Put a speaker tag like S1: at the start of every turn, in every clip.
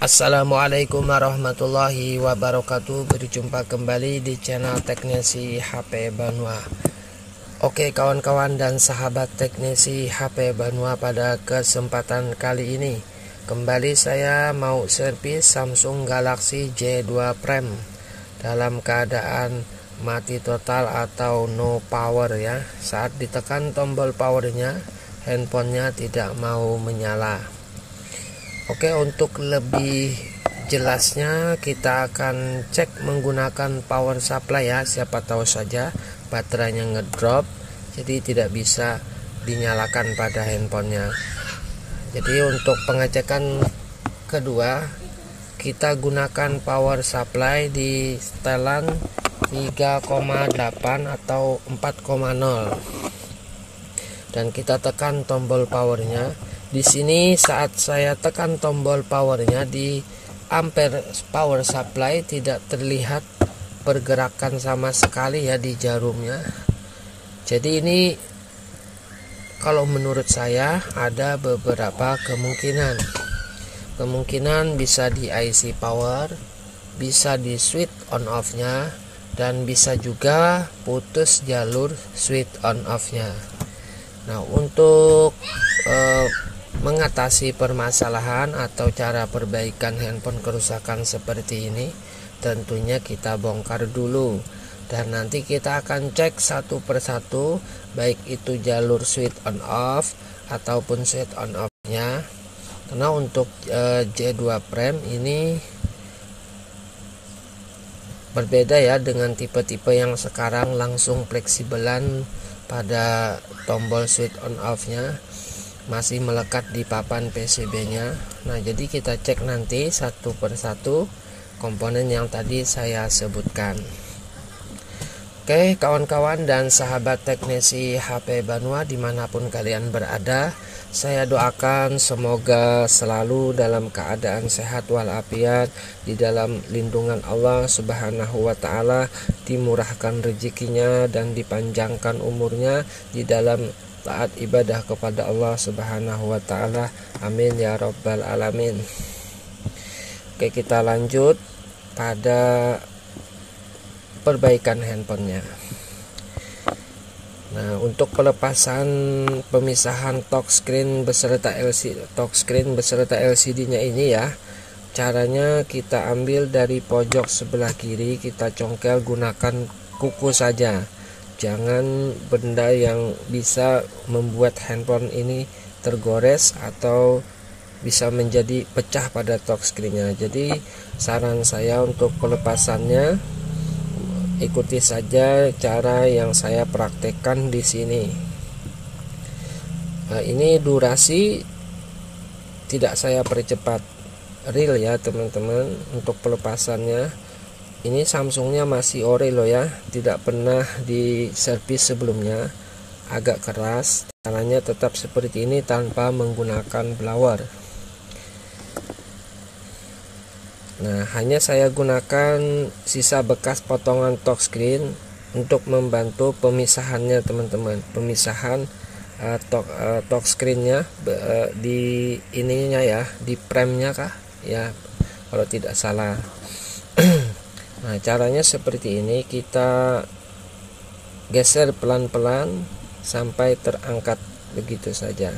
S1: Assalamualaikum warahmatullahi wabarakatuh. Berjumpa kembali di channel teknisi HP Banua. Oke kawan-kawan dan sahabat teknisi HP Banua, pada kesempatan kali ini kembali saya mau servis Samsung Galaxy J2 Prime dalam keadaan mati total atau no power ya. Saat ditekan tombol powernya, handphonenya tidak mau menyala. Oke, untuk lebih jelasnya kita akan cek menggunakan power supply ya. Siapa tahu saja baterainya ngedrop, jadi tidak bisa dinyalakan pada handphonenya. Jadi untuk pengecekan kedua, kita gunakan power supply di setelan 3,8 atau 4,0 dan kita tekan tombol powernya. Di sini saat saya tekan tombol powernya di ampere power supply tidak terlihat pergerakan sama sekali ya di jarumnya. Jadi ini kalau menurut saya ada beberapa kemungkinan. Kemungkinan bisa di IC power, bisa di switch on off nya, dan bisa juga putus jalur switch on off nya. Nah, untuk mengatasi permasalahan atau cara perbaikan handphone kerusakan seperti ini, tentunya kita bongkar dulu dan nanti kita akan cek satu persatu, baik itu jalur switch on off ataupun switch on off nya. Karena untuk J2 Prime ini berbeda ya dengan tipe-tipe yang sekarang langsung fleksibelan pada tombol switch on off nya, masih melekat di papan PCB-nya. Nah, jadi kita cek nanti satu persatu komponen yang tadi saya sebutkan. Oke, kawan-kawan dan sahabat teknisi HP Banua dimanapun kalian berada, saya doakan semoga selalu dalam keadaan sehat walafiat, di dalam lindungan Allah Subhanahu wa Ta'ala, dimurahkan rezekinya dan dipanjangkan umurnya di dalam taat ibadah kepada Allah Subhanahu wa Ta'ala. Amin ya rabbal alamin. Oke, kita lanjut pada perbaikan handphonenya. Nah, untuk pelepasan pemisahan touchscreen beserta LCD-nya ini ya, caranya kita ambil dari pojok sebelah kiri, kita congkel gunakan kuku saja. Jangan benda yang bisa membuat handphone ini tergores atau bisa menjadi pecah pada touchscreen-nya. Jadi saran saya untuk pelepasannya, ikuti saja cara yang saya praktekkan di sini. Nah, ini durasi tidak saya percepat, real ya teman-teman. Untuk pelepasannya ini Samsungnya masih ori loh ya, tidak pernah diservis sebelumnya, agak keras. Caranya tetap seperti ini tanpa menggunakan blower. Nah, hanya saya gunakan sisa bekas potongan touchscreen untuk membantu pemisahannya teman-teman. Pemisahan touchscreennya di ininya ya, di premnya kah ya kalau tidak salah. Nah, caranya seperti ini, kita geser pelan-pelan sampai terangkat begitu saja.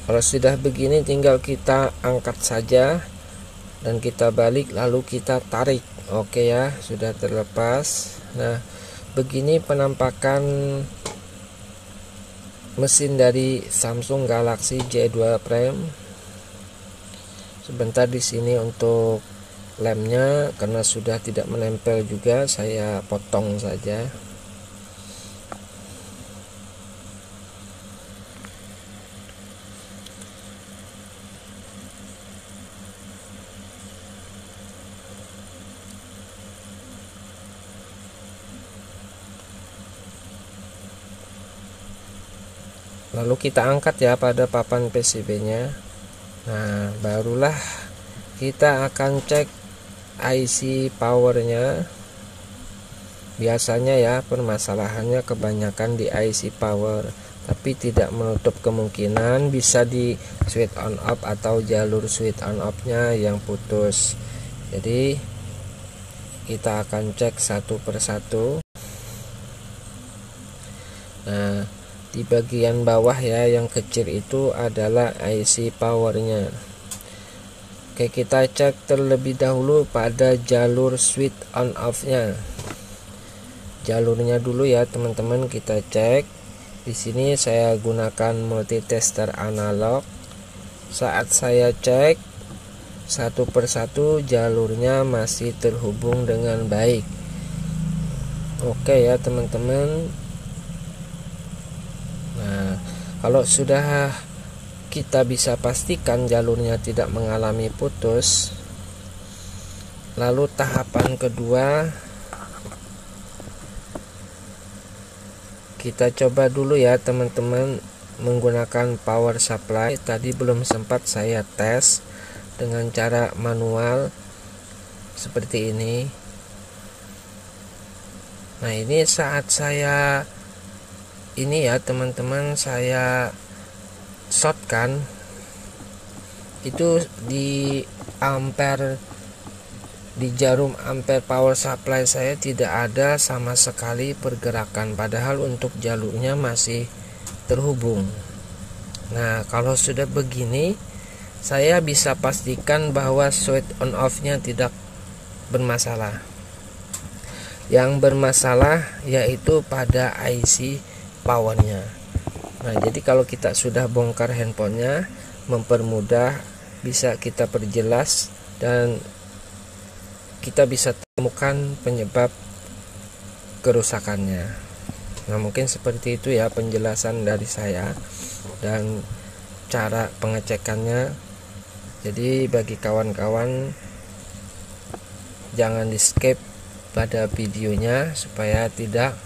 S1: Kalau sudah begini tinggal kita angkat saja dan kita balik lalu kita tarik. Oke ya, sudah terlepas. Nah, begini penampakan mesin dari Samsung Galaxy J2 Prime. Sebentar di sini untuk lemnya, karena sudah tidak menempel juga, saya potong saja. Lalu kita angkat ya pada papan PCB-nya. Nah, barulah kita akan cek IC powernya. Biasanya ya permasalahannya kebanyakan di IC power. tapi tidak menutup kemungkinan bisa di switch on off atau jalur switch on off nya yang putus. Jadi kita akan cek satu persatu. Nah, di bagian bawah ya yang kecil itu adalah IC powernya. Oke, kita cek terlebih dahulu pada jalur switch on off nya. Jalurnya dulu ya teman-teman, kita cek. Di sini saya gunakan multitester analog. Saat saya cek satu persatu, jalurnya masih terhubung dengan baik. Oke ya teman-teman. Nah, kalau sudah kita bisa pastikan jalurnya tidak mengalami putus, lalu tahapan kedua, kita coba dulu ya teman-teman menggunakan power supply. Tadi belum sempat saya tes dengan cara manual seperti ini. Nah, ini saat saya ini ya teman-teman, saya shortkan itu di ampere, di jarum ampere power supply saya tidak ada sama sekali pergerakan, padahal untuk jalurnya masih terhubung. Nah, kalau sudah begini, saya bisa pastikan bahwa switch on off nya tidak bermasalah. Yang bermasalah yaitu pada IC powernya. Nah, jadi kalau kita sudah bongkar handphonenya, mempermudah, bisa kita perjelas dan kita bisa temukan penyebab kerusakannya. Nah, mungkin seperti itu ya penjelasan dari saya dan cara pengecekannya. Jadi bagi kawan-kawan, jangan di skip pada videonya supaya tidak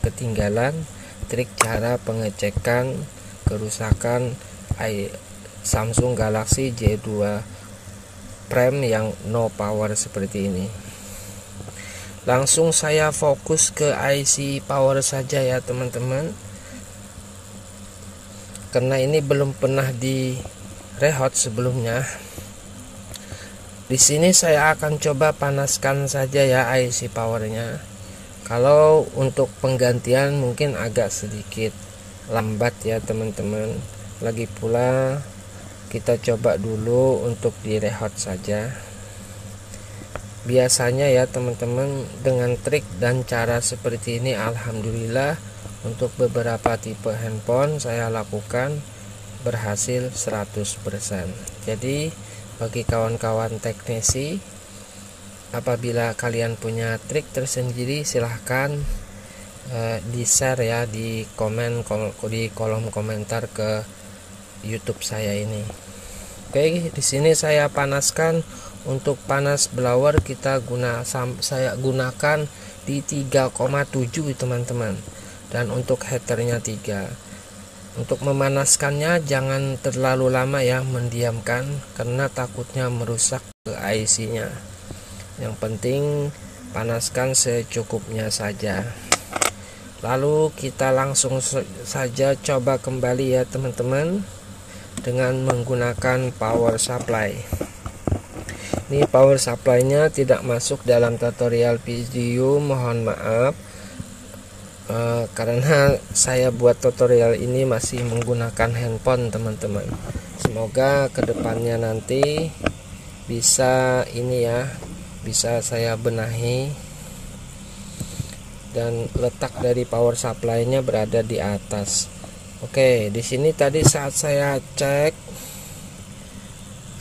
S1: ketinggalan trik cara pengecekan kerusakan Samsung Galaxy J2 Prime yang no power seperti ini. Langsung saya fokus ke IC power saja ya teman-teman, karena ini belum pernah di rehot sebelumnya. Di sini saya akan coba panaskan saja ya IC powernya. Kalau untuk penggantian mungkin agak sedikit lambat ya teman-teman. Lagi pula kita coba dulu untuk direhot saja. Biasanya ya teman-teman, dengan trik dan cara seperti ini alhamdulillah untuk beberapa tipe handphone saya lakukan berhasil 100%. Jadi bagi kawan-kawan teknisi, apabila kalian punya trik tersendiri, silahkan di share ya di kolom komentar ke YouTube saya ini. Oke, di sini saya panaskan. Untuk panas blower saya gunakan di 3,7 teman-teman, dan untuk heaternya 3. Untuk memanaskannya jangan terlalu lama ya, mendiamkan, karena takutnya merusak ke IC nya. Yang penting panaskan secukupnya saja. Lalu kita langsung saja coba kembali ya teman-teman dengan menggunakan power supply. Ini power supply-nya tidak masuk dalam tutorial video, mohon maaf, karena saya buat tutorial ini masih menggunakan handphone teman-teman. Semoga kedepannya nanti bisa ini ya, bisa saya benahi dan letak dari power supply-nya berada di atas. Oke, di sini tadi saat saya cek,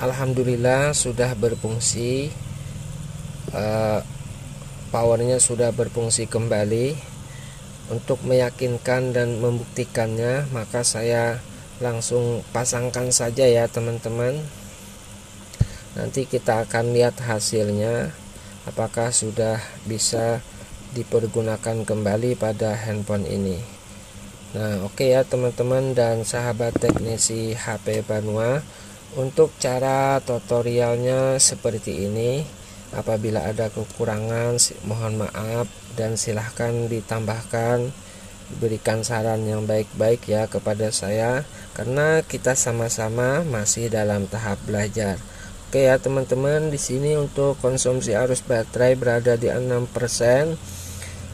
S1: alhamdulillah sudah berfungsi, powernya sudah berfungsi kembali. Untuk meyakinkan dan membuktikannya, maka saya langsung pasangkan saja ya teman-teman. Nanti kita akan lihat hasilnya, apakah sudah bisa dipergunakan kembali pada handphone ini. Nah, oke ya teman-teman dan sahabat teknisi HP Banua, untuk cara tutorialnya seperti ini. Apabila ada kekurangan mohon maaf dan silahkan ditambahkan berikan saran yang baik-baik ya kepada saya, karena kita sama-sama masih dalam tahap belajar. Oke ya teman-teman, di sini untuk konsumsi arus baterai berada di 6%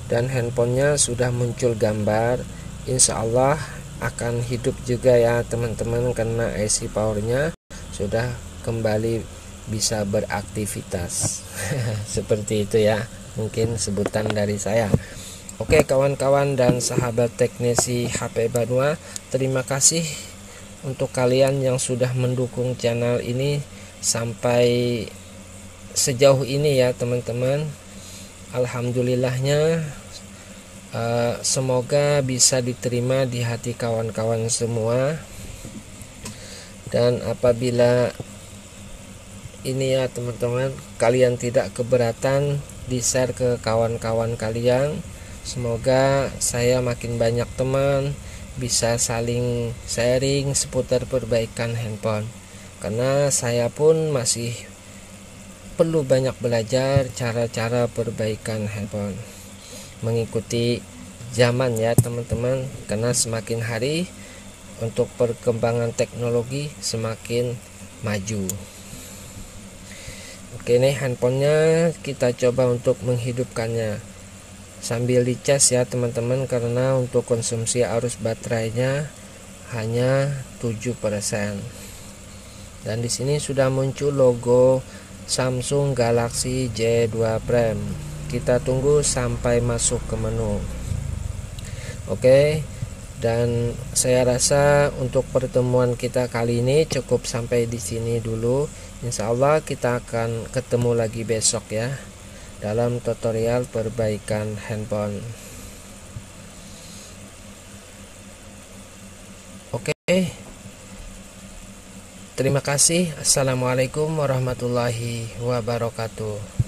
S1: dan handphonenya sudah muncul gambar. Insya Allah akan hidup juga ya teman-teman, karena IC powernya sudah kembali bisa beraktivitas. Seperti itu ya, mungkin sebutan dari saya. Oke kawan-kawan dan sahabat teknisi HP Banua, terima kasih untuk kalian yang sudah mendukung channel ini sampai sejauh ini ya teman-teman. Alhamdulillahnya semoga bisa diterima di hati kawan-kawan semua. Dan apabila ini ya teman-teman, kalian tidak keberatan di share ke kawan-kawan kalian, semoga saya makin banyak teman bisa saling sharing seputar perbaikan handphone, karena saya pun masih perlu banyak belajar cara-cara perbaikan handphone mengikuti zaman ya teman-teman, karena semakin hari untuk perkembangan teknologi semakin maju. Oke nih handphonenya kita coba untuk menghidupkannya sambil dicas ya teman-teman, karena untuk konsumsi arus baterainya hanya 7%. Dan di sini sudah muncul logo Samsung Galaxy J2 Prime. Kita tunggu sampai masuk ke menu. Oke, dan saya rasa untuk pertemuan kita kali ini cukup sampai di sini dulu. Insya Allah kita akan ketemu lagi besok ya dalam tutorial perbaikan handphone. Oke, terima kasih. Assalamualaikum warahmatullahi wabarakatuh.